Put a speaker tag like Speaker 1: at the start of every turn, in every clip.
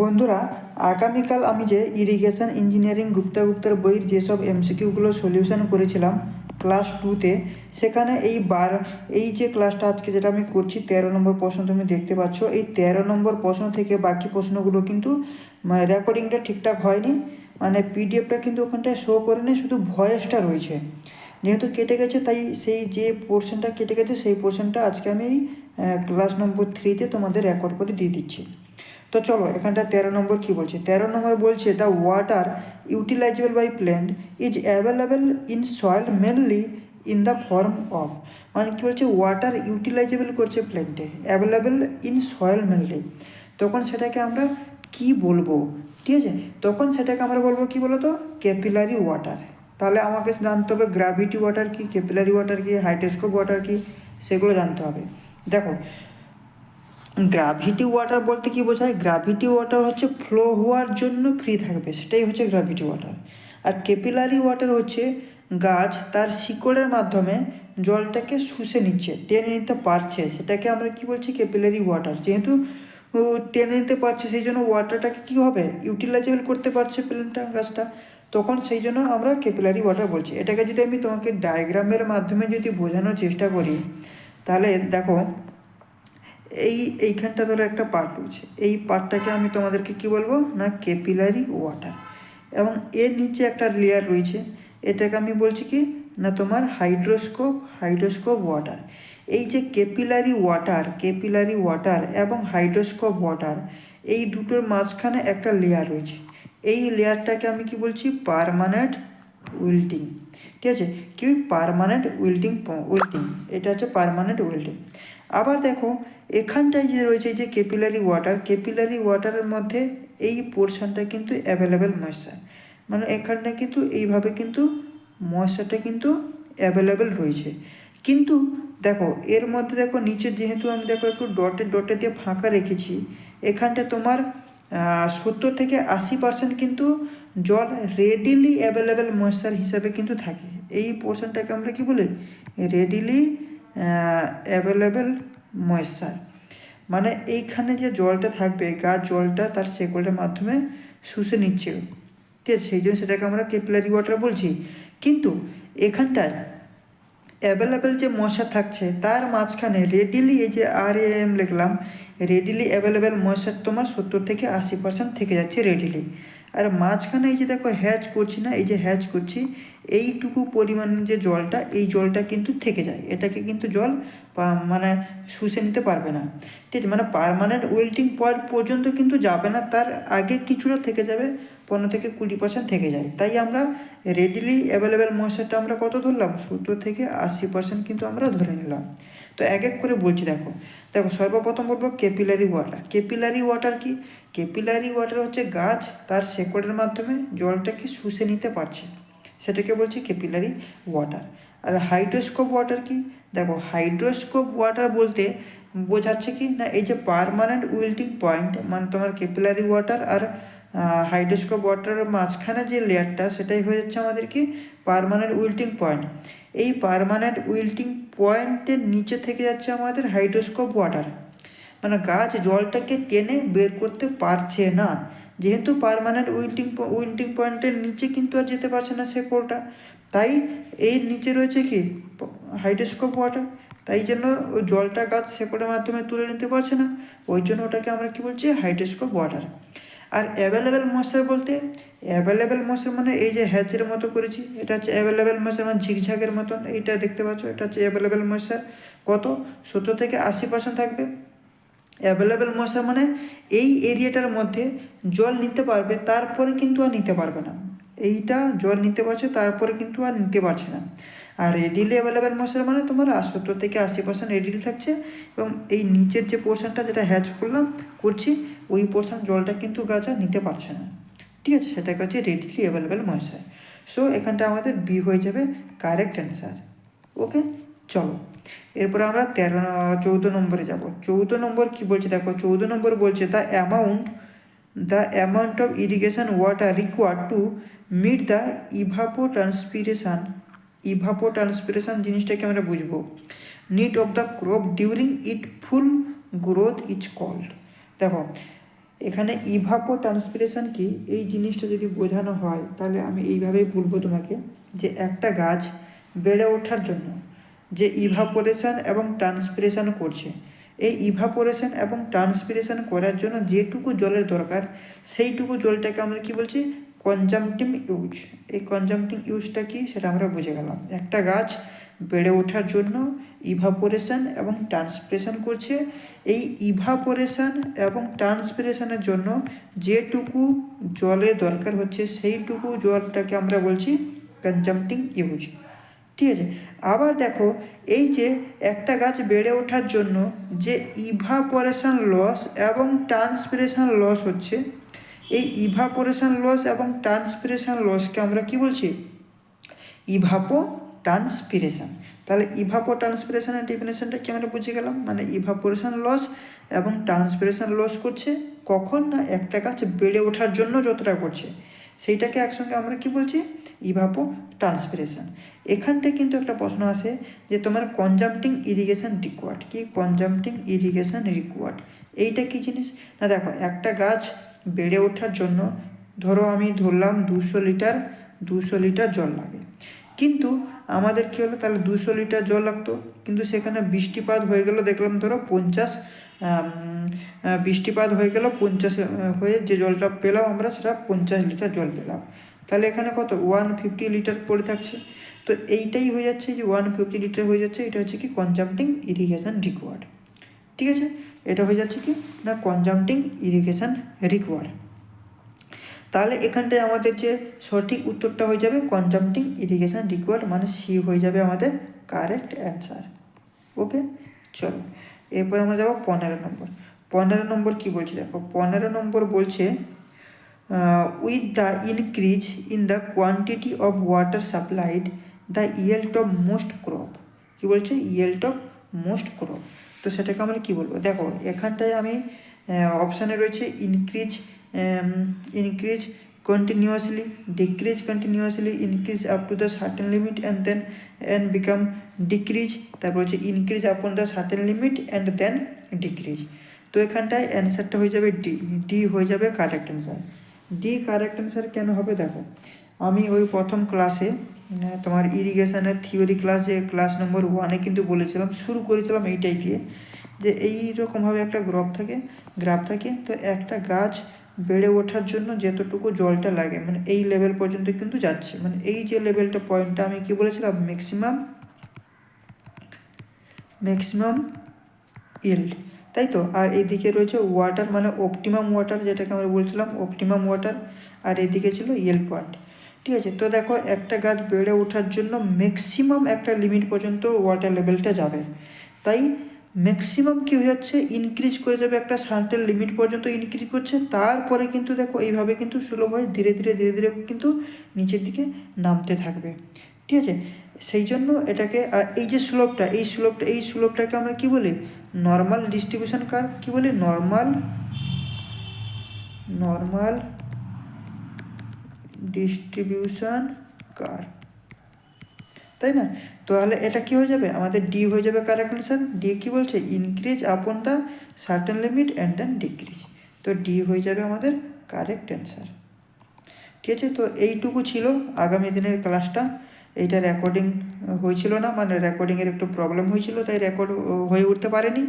Speaker 1: বন্ধুরা, আগামীকাল আমি যে ইরিগেশন ইঞ্জিনিয়ারিং গুপ্তার বইয়ের যেসব এমসিকিউগুলো সলিউশন করেছিলাম ক্লাস 2-তে, সেখানে এই যে ক্লাসটা আজকে যেটা আমি করছি 13 নম্বর প্রশ্ন তুমি দেখতে পাচ্ছ। এই 13 নম্বর প্রশ্ন থেকে বাকি প্রশ্নগুলো কিন্তু রেকর্ডিংটা ঠিকঠাক হয়নি, মানে পিডিএফটা কিন্তু ওখানটায় শো করেনি, শুধু ভয়েসটা রয়েছে। যেহেতু কেটে গেছে তাই সেই যে পোর্শনটা কেটে গেছে সেই পোর্শনটা আজকে আমি ক্লাস নম্বর 3-তে তোমাদের রেকর্ড করে দিয়ে দিচ্ছি। তো চলো এখানটা 13 নম্বর কী বলছে। 13 নম্বর বলছে the water utilizable by plant is available in soil mainly in the form of, মানে কী বলছে, ওয়াটার ইউটিলাইজেবল করছে প্ল্যান্টে, অ্যাভেলেবেল ইন সয়েল মেনলি, তখন সেটাকে আমরা কি বলবো? ঠিক আছে, তখন সেটাকে আমরা বলবো কি বলো তো, ক্যাপিলারি ওয়াটার। তাহলে আমাকে জানতে হবে গ্র্যাভিটি ওয়াটার কি, ক্যাপিলারি ওয়াটার কি, হাইড্রোস্কোপ ওয়াটার কি, সেগুলো জানতে হবে। দেখো, গ্র্যাভিটি ওয়াটার বলতে কি বোঝায়? গ্র্যাভিটি ওয়াটার হচ্ছে ফ্লো হওয়ার জন্য ফ্রি থাকবে, সেটাই হচ্ছে গ্র্যাভিটি ওয়াটার। আর ক্যাপিলারি ওয়াটার হচ্ছে গাছ তার শিকড়ের মাধ্যমে জলটাকে শুষে নিচ্ছে, টেনে নিতে পারছে, সেটাকে আমরা কি বলছি? Capillary water. যেহেতু টেনে নিতে পারছে সেই জন্য ওয়াটারটাকে কী হবে, ইউটিলাইজেবল করতে পারছে প্ল্যান্টটা, গাছটা, তখন সেই জন্য আমরা ক্যাপিলারি ওয়াটার বলছি। এটাকে যদি আমি তোমাকে ডায়াগ্রামের মাধ্যমে যদি বোঝানোর চেষ্টা করি, তাহলে দেখো এইখানটা ধরো একটা পার্ট রয়েছে, এই পার্টটাকে আমি তোমাদেরকে কি বলবো না, ক্যাপিলারি ওয়াটার। এবং এর নিচে একটা লেয়ার রয়েছে, এটাকে আমি বলছি কি না তোমার হাইড্রোস্কোপ ওয়াটার। এই যে ক্যাপিলারি ওয়াটার এবং হাইড্রোস্কোপ ওয়াটার, এই দুটোর মাঝখানে একটা লেয়ার রয়েছে, এই লেয়ারটাকে আমি কি বলছি? Permanent wilting. ঠিক আছে, কি পার্মানেন্ট উইল্টিং, এটা হচ্ছে পার্মানেন্ট উইল্টিং। আবার দেখো এখানটায় যে রয়েছে যে ক্যাপিলারি ওয়াটারের মধ্যে এই পোর্শনটা কিন্তু অ্যাভেলেবেল ময়েশ্চার, মানে এখানটায় কিন্তু এইভাবে কিন্তু ময়েশ্চারটা কিন্তু অ্যাভেলেবেল রয়েছে। কিন্তু দেখো এর মধ্যে দেখো নিচে যেহেতু আমি দেখো একটু ডটে দিয়ে ফাঁকা রেখেছি, এখানটা তোমার 70 থেকে 80% কিন্তু জল রেডিলি অ্যাভেলেবেল ময়েশ্চার হিসাবে কিন্তু থাকে। এই পোর্শনটাকে আমরা কি বলি? Readily available moisture. মানে এইখানে যে জলটা থাকবে, গাছ জলটা তার শেকড়ের মাধ্যমে শুষে নিচ্ছে, ঠিক আছে, সেই জন্য সেটাকে আমরা ক্যাপিলারি ওয়াটার বলছি। কিন্তু এখানটায় অ্যাভেলেবেল যে ময়েশ্চার থাকছে তার মাঝখানে রেডিলি, এই যে RAM লিখলাম, রেডিলি অ্যাভেলেবেল ময়েশ্চার তোমার 70 থেকে 80% থেকে যাচ্ছে রেডিলি। আর মাঝখানে এই যে দেখো হ্যাজ করছি না, এই যে হ্যাজ করছি, এইটুকু পরিমাণ যে জলটা, এই জলটা কিন্তু থেকে যায়, এটাকে কিন্তু জল মানে শুষে নিতে পারবে না। ঠিক আছে, মানে পার্মানেন্ট উইল্টিং পয়েন্ট পর্যন্ত কিন্তু যাবে না, তার আগে কিছুটা থেকে যাবে, 15 থেকে 20% থেকে যায়। তাই আমরা রেডিলি অ্যাভেলেবেল ময়েশ্চারটা আমরা কত ধরলাম? 70 থেকে 80% কিন্তু আমরা ধরে নিলাম। তো এক এক করে বলছি। দেখো সর্বপ্রথম বলবো ক্যাপিলারি ওয়াটার কি? ক্যাপিলারি ওয়াটার হচ্ছে গাছ তার শেকড়ের মাধ্যমে জলটাকে শুষে নিতে পারছে, সেটাকে বলছি ক্যাপিলারি ওয়াটার। আর হাইড্রোস্কোপ ওয়াটার কি? দেখো হাইড্রোস্কোপ ওয়াটার বলতে বোঝাচ্ছে কি না, এই যে পার্মানেন্ট উইল্টিং পয়েন্ট, মানে তোমার ক্যাপিলারি ওয়াটার আর হাইড্রোস্কোপ ওয়াটারের মাঝখানে যে লেয়ারটা, সেটাই হয়ে যাচ্ছে আমাদের কি পার্মানেন্ট উইল্টিং পয়েন্ট। এই পার্মানেন্ট উইল্টিং পয়েন্টের নিচে থেকে যাচ্ছে আমাদের হাইড্রোস্কোপ ওয়াটার, মানে গাছ জলটাকে টেনে বের করতে পারছে না, যেহেতু পার্মানেন্ট উইল্টিং পয়েন্টের নিচে কিন্তু আর যেতে পারছে না শেকড়টা, তাই এই নিচে রয়েছে কি হাইড্রোস্কোপ ওয়াটার, তাই জন্য ওই জলটা গাছ শেকড়ের মাধ্যমে তুলে নিতে পারছে না, ওই জন্য ওটাকে আমরা কি বলছি? হাইড্রোস্কোপ ওয়াটার। আর অ্যাভেলেবেল ময়েশ্চার বলতে, অ্যাভেলেবেল ময়েশ্চার মানে এই যে হ্যাচের মতো করেছি, এটা হচ্ছে অ্যাভেলেবেল ময়েশ্চার, মানে ঝিকঝাকের মতন, এইটা দেখতে পাচ্ছ, এটা হচ্ছে অ্যাভেলেবেল ময়েশ্চার। কত? 70 থেকে 80% থাকবে। অ্যাভেলেবেল ময়েশ্চার মানে এই এরিয়াটার মধ্যে জল নিতে পারবে, তারপরে কিন্তু আর নিতে পারবে না, এইটা জল নিতে পারছে তারপরে কিন্তু আর নিতে পারছে না। আর রেডিলি অ্যাভেলেবেল ময়েশ্চার মানে তোমার 70 থেকে 80% রেডিলি থাকছে, এবং এই নিচের যে পোর্শনটা যেটা হ্যাচ করছি, ওই পোর্শন জলটা কিন্তু গাছ আর নিতে পারছে না, ঠিক আছে, সেটাকে হচ্ছে রেডিলি অ্যাভেলেবেল ময়েশ্চার। সো এখানটা আমাদের বি হয়ে যাবে কারেক্ট অ্যান্সার। ওকে, চলো এরপরে আমরা 14 নম্বরে যাব। 14 নম্বর কি বলছে দেখো, 14 নম্বর বলছে the amount of irrigation water required to meet the evapotranspiration জিনিসটাকে আমরা বুঝবো। Need of the crop during it full growth is called. দেখো এখানে ইভাপো ট্রান্সপিরেশন কি, এই জিনিসটা যদি বোঝানো হয় তাহলে আমি এইভাবেই বলবো তোমাকে, যে একটা গাছ বেড়ে ওঠার জন্য যে ইভাপোরেশন এবং ট্রান্সপিরেশন করছে, এই ইভাপোরেশন এবং ট্রান্সপিরেশন করার জন্য যেটুকু জলের দরকার সেইটুকু জলটাকে আমরা কি বলছি, কনজাম্পটিভ ইউজ। এই কনজাম্পটিভ ইউজটা কি সেটা আমরা বুঝে গেলাম। একটা গাছ বেড়ে ওঠার জন্য ইভাপোরেশন এবং ট্রান্সপিরেশন করছে, এই ইভাপোরেশন এবং ট্রান্সপিরেশনের জন্য যেটুকু জলের দরকার হচ্ছে সেইটুকু জলটাকে আমরা বলছি কনজাম্পটিভ ইউজ। ঠিক আছে, আবার দেখো এই যে একটা গাছ বেড়ে ওঠার জন্য যে ইভাপোরেশন লস এবং ট্রান্সপিরেশন লস হচ্ছে, এই ইভাপোরেশন লস এবং ট্রান্সপিরেশন লসকে আমরা কি বলছি, ইভাপো ট্রান্সপিরেশন। তাহলে ইভাপো ট্রান্সপিরেশনের ডেফিনেশনটা কি আমরা বুঝে গেলাম, মানে ইভাপোরেশন লস এবং ট্রান্সপিরেশন লস করছে কখন না, একটা গাছ বেড়ে ওঠার জন্য যতটা করছে সেইটাকে একসঙ্গে আমরা কি বলছি, ইভাপো ট্রান্সপিরেশন। এখান থেকে কিন্তু একটা প্রশ্ন আসে যে তোমার কনজাম্পটিং ইরিগেশন রিকোয়ার্ড কি, কনজাম্পটিং ইরিগেশন রিকোয়ার্ড এইটা কি জিনিস না, দেখো একটা গাছ বেড়ে ওঠার জন্য ধরো আমি ধরলাম 200 লিটার জল লাগে, কিন্তু আমাদের কী হলো, তাহলে 200 লিটার জল লাগতো, কিন্তু সেখানে বৃষ্টিপাত হয়ে গেল দেখলাম ধরো 50, বৃষ্টিপাত হয়ে গেল 50 হয়ে যে জলটা পেলাম আমরা সেটা 50 লিটার জল পেলাম, তাহলে এখানে কত 150 লিটার পড়ে থাকছে। তো এইটাই হয়ে যাচ্ছে যে 150 লিটার হয়ে যাচ্ছে, এটা হচ্ছে কি কনজাম্পটিং ইরিগেশন রিকোয়ার্ড। ঠিক আছে, এটা হয়ে যাচ্ছে কি না কনজাম্পটিং ইরিগেশন রিকোয়ার্ড। তাহলে এখানটায় আমাদের যে সঠিক উত্তরটা হয়ে যাবে কনজাম্পটিং ইরিগেশন রিকোয়ার্ড, মানে সি হয়ে যাবে আমাদের কারেক্ট অ্যান্সার। ওকে, চলো এরপর আমরা যাবো 15 নম্বর। 15 নম্বর কী বলছে দেখো, 15 নম্বর বলছে with the increase in the quantity of water supplied the yield of most crop. কী বলছে, ইয়েল্ড অফ মোস্ট ক্রপ। তো সেটাকে আমরা কী বলবো, দেখো এখানটায় আমি অপশানে রয়েছে increase, increase continuously, decrease continuously, increase up to the certain limit and become decrease, তারপর হচ্ছে increase upon the certain limit and then decrease। তো এখানটায় অ্যান্সারটা হয়ে যাবে ডি, ডি হয়ে যাবে correct answer. D correct answer কেন হবে দেখো, আমি ওই প্রথম ক্লাসে তোমার ইরিগেশনের থিওরি ক্লাসে ক্লাস নম্বর 1-এ কিন্তু বলেছিলাম, শুরু করেছিলাম এইটাই দিয়ে, যে এইরকমভাবে একটা গ্রাফ থাকে, তো একটা গাছ বেড়ে ওঠার জন্য যতটুকু জলটা লাগে মানে এই লেভেল পর্যন্ত কিন্তু যাচ্ছে, মানে এই যে লেভেলটা পয়েন্টটা আমি কি বলেছিলাম, ম্যাক্সিমাম ইল্ড, তাই তো। আর এদিকে রয়েছে ওয়াটার, মানে অপটিমাম ওয়াটার, যেটাকে আমরা বলছিলাম অপটিমাম ওয়াটার, আর এদিকে ছিল ইয়েল্ড পয়েন্ট। ঠিক আছে, তো দেখো একটা গাছ বেড়ে ওঠার জন্য ম্যাক্সিমাম একটা লিমিট পর্যন্ত ওয়াটার লেভেলটা যাবে, তাই ম্যাক্সিমাম কী হয়ে যাচ্ছে, ইনক্রিজ করে যাবে, একটা সার্টেন লিমিট পর্যন্ত ইনক্রিজ করছে, তারপরে কিন্তু দেখো এইভাবে কিন্তু সুলভ হয়ে ধীরে ধীরে কিন্তু নিচের দিকে নামতে থাকবে। ঠিক আছে, সেই জন্য এটাকে, এই যে এই স্লোপটাকে আমরা কি বলি, নর্মাল ডিস্ট্রিবিউশন কার্ভ, কি বলি, নর্মাল ডিস্ট্রিবিউশন কার্ভ, তাই না। তাহলে এটা কি হয়ে যাবে, আমাদের ডি হয়ে যাবে কারেক্ট অ্যান্সার। ডি কি বলছে, increase upon the certain limit and then decrease, তো ডি হয়ে যাবে আমাদের কারেক্ট অ্যান্সার। ঠিক আছে, তো এইটুকু ছিল আগামী দিনের ক্লাসটা। এইটা রেকর্ডিং হয়েছিল না, মানে রেকর্ডিংয়ের একটু প্রবলেম হয়েছিল, তাই রেকর্ড হয়ে উঠতে পারেনি,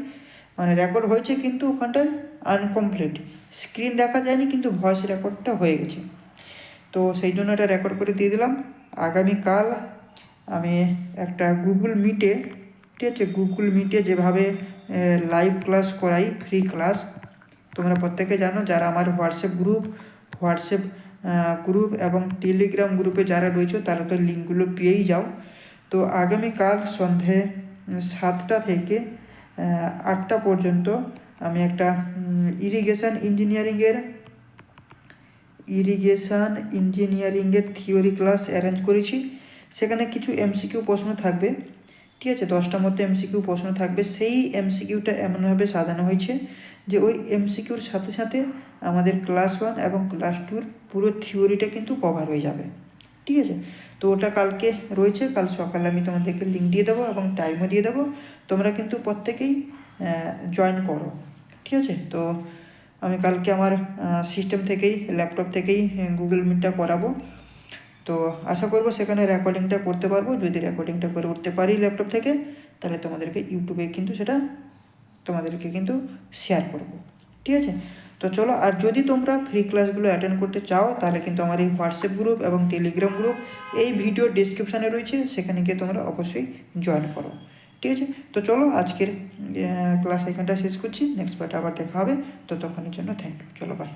Speaker 1: মানে রেকর্ড হয়েছে কিন্তু ওখানটায় আনকমপ্লিট, স্ক্রিন দেখা যায়নি কিন্তু ভয়েস রেকর্ডটা হয়ে গেছে, তো সেই জন্য এটা রেকর্ড করে দিয়ে দিলাম। আগামীকাল আমি একটা গুগল মিটে, ঠিক আছে, গুগল মিটে যেভাবে লাইভ ক্লাস করাই, ফ্রি ক্লাস, তোমরা প্রত্যেকে জানো, যারা আমার হোয়াটসঅ্যাপ গ্রুপ এবং টেলিগ্রাম গ্রুপে যারা রয়েছে তারা তো লিঙ্কগুলো পেয়েই যাও। তো আগামীকাল সন্ধে 7টা থেকে 8টা পর্যন্ত আমি একটা ইরিগেশন ইঞ্জিনিয়ারিংয়ের থিওরি ক্লাস অ্যারেঞ্জ করেছি। সেখানে কিছু এমসিকিউ প্রশ্ন থাকবে, ঠিক আছে, 10টার মধ্যে এমসিকিউ প্রশ্ন থাকবে। সেই এমসিকিউটা এমনভাবে সাজানো হয়েছে যে ওই এমসিকিউর সাথে সাথে আমাদের ক্লাস 1 এবং ক্লাস 2-র পুরো থিওরিটা কিন্তু কভার হয়ে যাবে। ঠিক আছে, তো ওটা কালকে রয়েছে, কাল সকালে আমি তোমাদেরকে লিঙ্ক দিয়ে দেবো এবং টাইমও দিয়ে দেবো, তোমরা কিন্তু প্রত্যেকেই জয়েন করো। ঠিক আছে, তো আমি কালকে আমার সিস্টেম থেকেই ল্যাপটপ থেকেই গুগল মিটটা করাবো। তো আশা করবো সেখানে রেকর্ডিংটা করতে পারবো। যদি রেকর্ডিংটা করে উঠতে পারি ল্যাপটপ থেকে, তাহলে তোমাদেরকে ইউটিউবে কিন্তু সেটা তোমাদেরকে কিন্তু শেয়ার করব, ঠিক আছে? তো চলো, আর যদি তোমরা ফ্রি ক্লাসগুলো অ্যাটেন্ড করতে চাও, তাহলে কিন্তু আমার এই হোয়াটসঅ্যাপ গ্রুপ এবং টেলিগ্রাম গ্রুপ এই ভিডিও ডিসক্রিপশানে রয়েছে, সেখানে গিয়ে তোমরা অবশ্যই জয়েন করো, ঠিক আছে? তো চলো, আজকের ক্লাস এখানটা শেষ করছি। নেক্সট পার্টে আবার দেখা হবে। তো তখনই জন্য থ্যাংক ইউ। চলো, বাই।